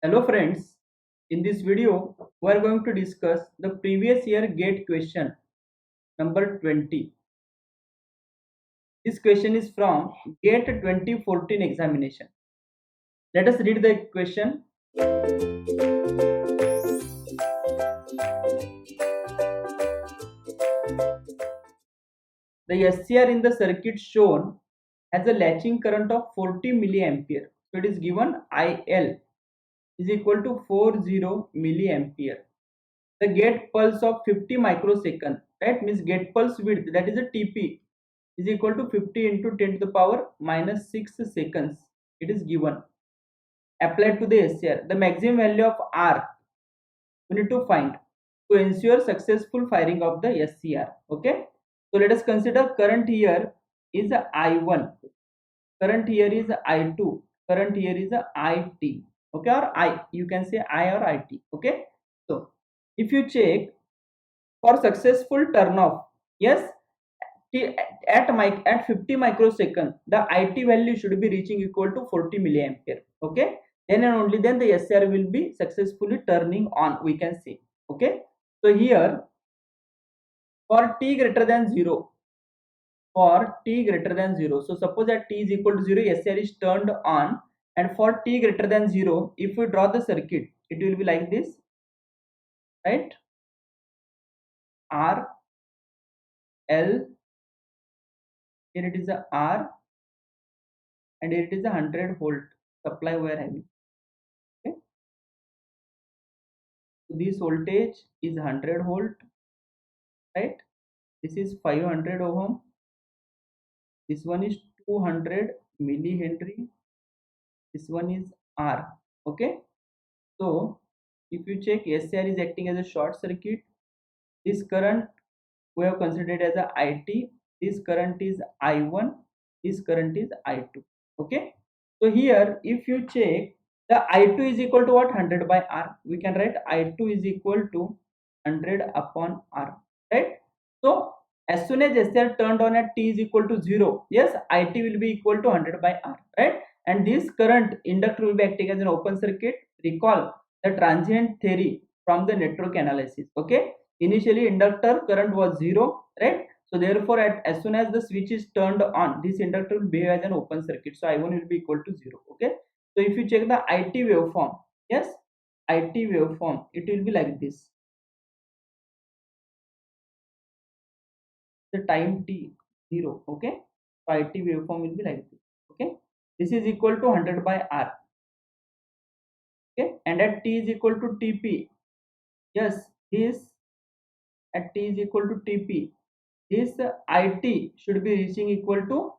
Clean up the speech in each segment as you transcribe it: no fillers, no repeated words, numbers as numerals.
Hello friends, in this video we are going to discuss the previous year GATE question number 20. This question is from GATE 2014 examination. Let us read the question. The SCR in the circuit shown has a latching current of 40 milliampere. So it is given IL is equal to 40 milliampere. The gate pulse of 50 microsecond, right, means gate pulse width, that is a TP, is equal to 50 into 10 to the power minus 6 seconds. It is given. Applied to the SCR, the maximum value of R we need to find to ensure successful firing of the SCR. Okay, so let us consider current here is I1, current here is I2, current here is IT. Okay, or I, you can say I or IT. Okay, so if you check for successful turn off, yes, at 50 microsecond the IT value should be reaching equal to 40 milliampere. Okay, then and only then the SCR will be successfully turning on, we can see. Okay, so here for t greater than 0, for t greater than 0, so suppose at t is equal to 0 SCR is turned on, and for t greater than 0 if we draw the circuit it will be like this, right? R L, here it is a R, and here it is a 100-volt supply we are having. Okay, so this voltage is 100 volt, right? This is 500 ohm, this one is 200 millihenry, this one is R. Okay, so if you check, SCR is acting as a short circuit. This current we have considered as a IT, this current is I1, this current is I2. Okay, so here if you check, the I2 is equal to what? 100 by R. We can write I2 is equal to 100 upon R, right? So as soon as SCR turned on at t is equal to 0, yes, IT will be equal to 100 by R, right? And this current inductor will be acting as an open circuit. Recall the transient theory from the network analysis. Okay, initially inductor current was 0, right? So therefore as soon as the switch is turned on, this inductor will behave as an open circuit, so I1 will be equal to 0. Okay, so if you check the IT waveform, yes, IT waveform, it will be like this. The time t 0. Okay, so IT waveform will be like this. Okay, this is equal to 100 by R. Okay, and at t is equal to TP, yes, this at t is equal to TP, this IT should be reaching equal to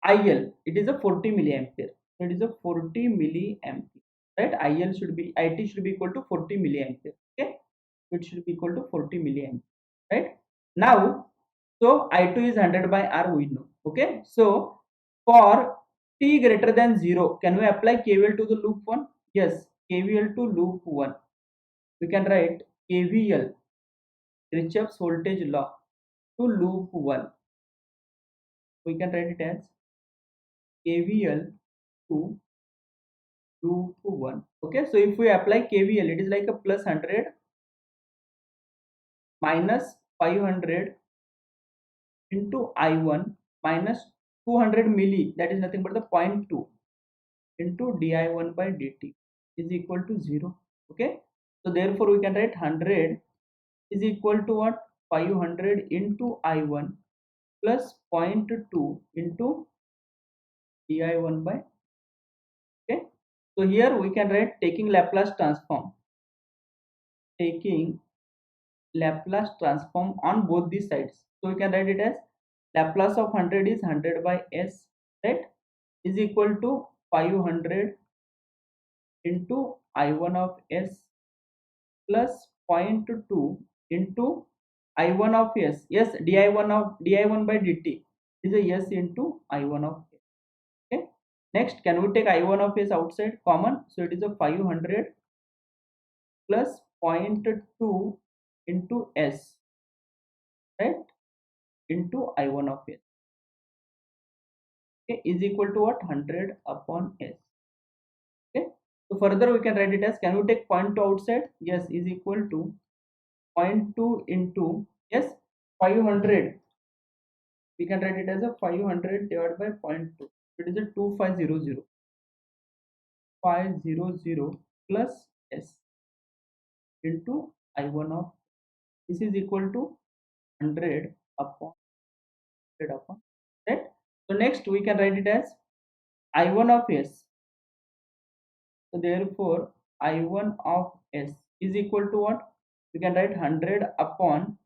IL. It is a 40 milliampere. So it is a 40 milliampere, right? IL should be, IT should be equal to 40 milliampere. Okay, it should be equal to 40 milliampere, right? Now, so I2 is 100 by R, we know. Okay, so for t greater than 0, can we apply KVL to the loop 1? Yes, KVL to loop 1. We can write KVL, Kirchhoff's voltage law, to loop 1. We can write it as KVL to loop 1. Okay, so if we apply KVL, it is like a plus 100 minus 500 into I1 minus 200 milli, that is nothing but the 0.2 into di1 by dt is equal to 0. Okay, so therefore we can write 100 is equal to what? 500 into I1 plus 0.2 into di1 by. Okay, so here we can write taking Laplace transform, taking Laplace transform on both these sides. So we can write it as Laplace of 100 is 100 by s, right, is equal to 500 into I1 of s plus 0.2 into I1 of s. Yes, di1 by dt is a s into I1 of s. Okay. Next, can we take I1 of s outside common? So it is a 500 plus 0.2 into s, right, into I1 of s. Okay, is equal to what? 100 upon s. Okay, so So further we can write it as, can we take 0.2 outside? Yes, is equal to 0.2 into, yes, 500. We can write it as a 500 divided by 0.2. It is a 2500. 500 plus s into I1 of, this is equal to 100 upon 100 upon, right? So next we can write it as I1 of s. So therefore I1 of s is equal to what? We can write 100 upon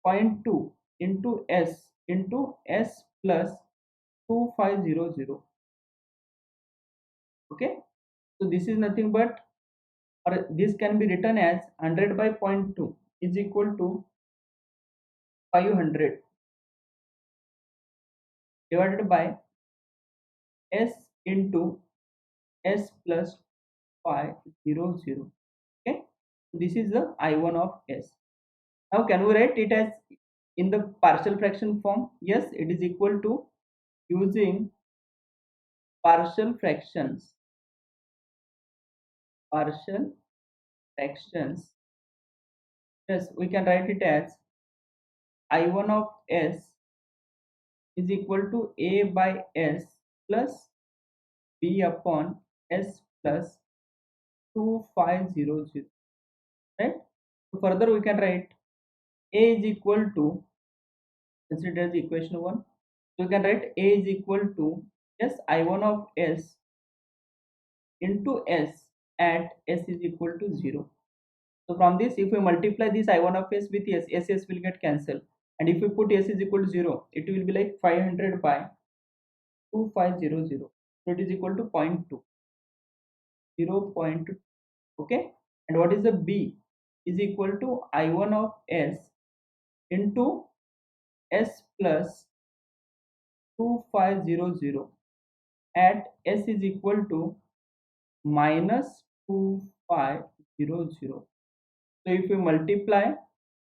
0.2 into s plus 2500. Okay, so this is nothing but, or this can be written as 100 by 0.2 is equal to 500 divided by s into s plus 500. Okay, this is the I1 of s. Now can we write it as in the partial fraction form? Yes, it is equal to, using partial fractions, partial fractions, yes, we can write it as I1 of s is equal to a by s plus b upon s plus 2500, right? So further we can write a is equal to, consider the equation 1. So we can write a is equal to, yes, I1 of s into s at s is equal to 0. So from this, if we multiply this I1 of s with s, s will get cancelled. And if we put s is equal to 0, it will be like 500 by 2500. So it is equal to 0.2, 0.2. Okay. And what is the b? Is equal to I1 of s into s plus 2500 at s is equal to minus 2500. So if we multiply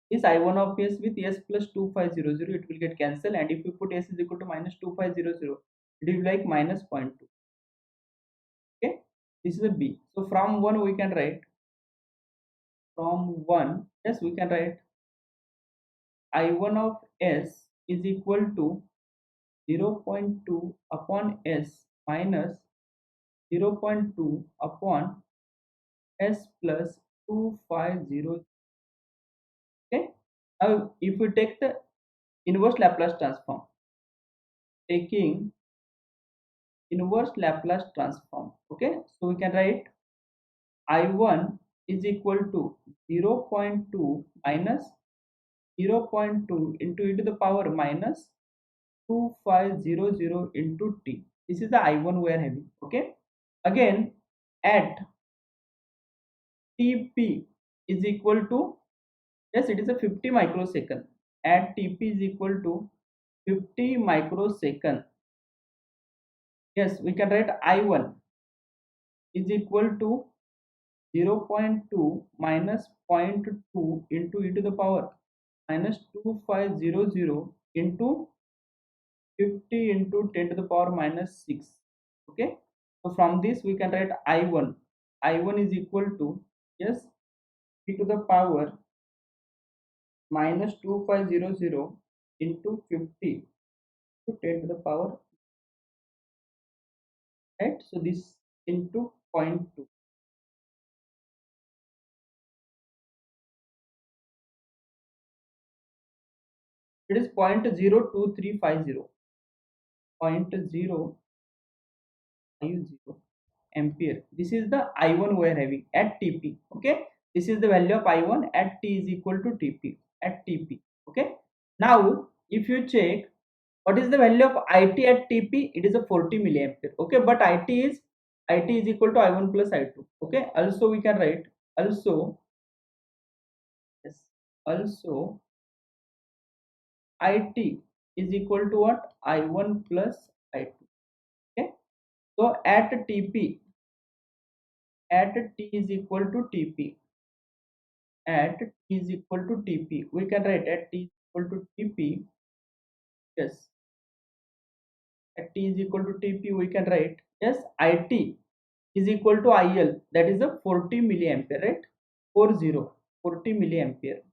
this I1 of s with s plus 2500, it will get cancelled, and if we put s is equal to minus 2500, it will be like minus 0.2. Okay, this is a b. So from 1 we can write, from 1, yes, we can write I1 of s is equal to 0.2 upon s minus 0.2 upon s plus 2500. Okay, now if we take the inverse Laplace transform, taking inverse Laplace transform, okay, so we can write I1 is equal to 0.2 minus 0.2 into e to the power minus 2500 into t. This is the I1 we are having. Okay, again at Tp is equal to, yes, it is a 50 microsecond. At Tp is equal to 50 microsecond, yes, we can write I1 is equal to 0.2 minus 0.2 into e to the power minus 2500 into 50 into 10 to the power minus 6. Okay, so from this we can write I1 is equal to, yes, e to the power minus 2500 into 50 to 10 to the power, right? So this into 0.2. It is 0.02350, 0.050 ampere. This is the I1 we are having at Tp. Okay, this is the value of I1 at t is equal to Tp, at Tp. Okay, now if you check what is the value of It at Tp, it is a 40 milliampere. Okay, but It is equal to I1 plus I2. Okay, also we can write, also, yes, also It is equal to what? I1 plus I2. Okay, so at Tp, at t is equal to Tp, at t is equal to Tp, we can write at t is equal to Tp, yes, at t is equal to Tp we can write, yes, It is equal to IL, that is the 40 milliampere, right? 40 milliampere.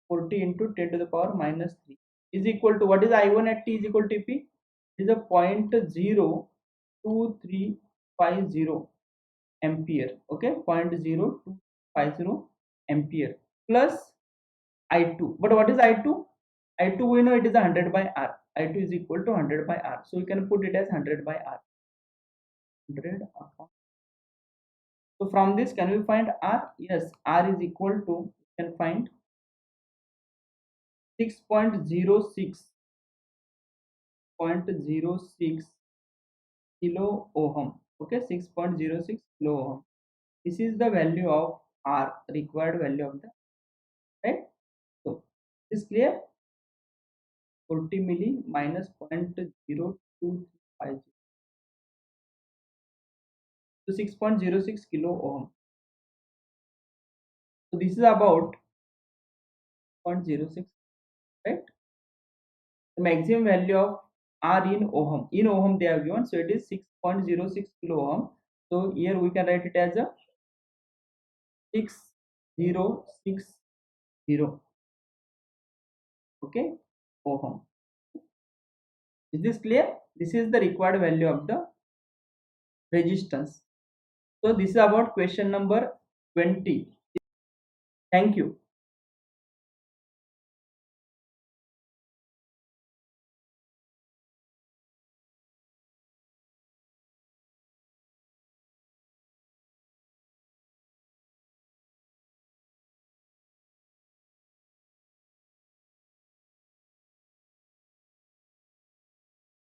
40 into 10 to the power minus 3 is equal to, what is I1 at t is equal to Tp? Is a 0.02350 ampere. Okay, 0.0250 ampere plus I2. But what is I2? I2 we know it is 100 by R. I2 is equal to 100 by R. So we can put it as 100 by R. 100 upon. So from this, can we find R? Yes, R is equal to, we can find 6.06 kilo ohm. Okay, 6.06 kilo ohm. This is the value of R, required value of the, right? So is clear? 40 milli minus 0.0250. So 6.06 kilo ohm. So this is about 0.06, right? The maximum value of R in ohm. In ohm they have given, so it is 6.06 kilo ohm. So here we can write it as a 6060. Okay, ohm. Is this clear? This is the required value of the resistance. So this is about question number 20. Thank you.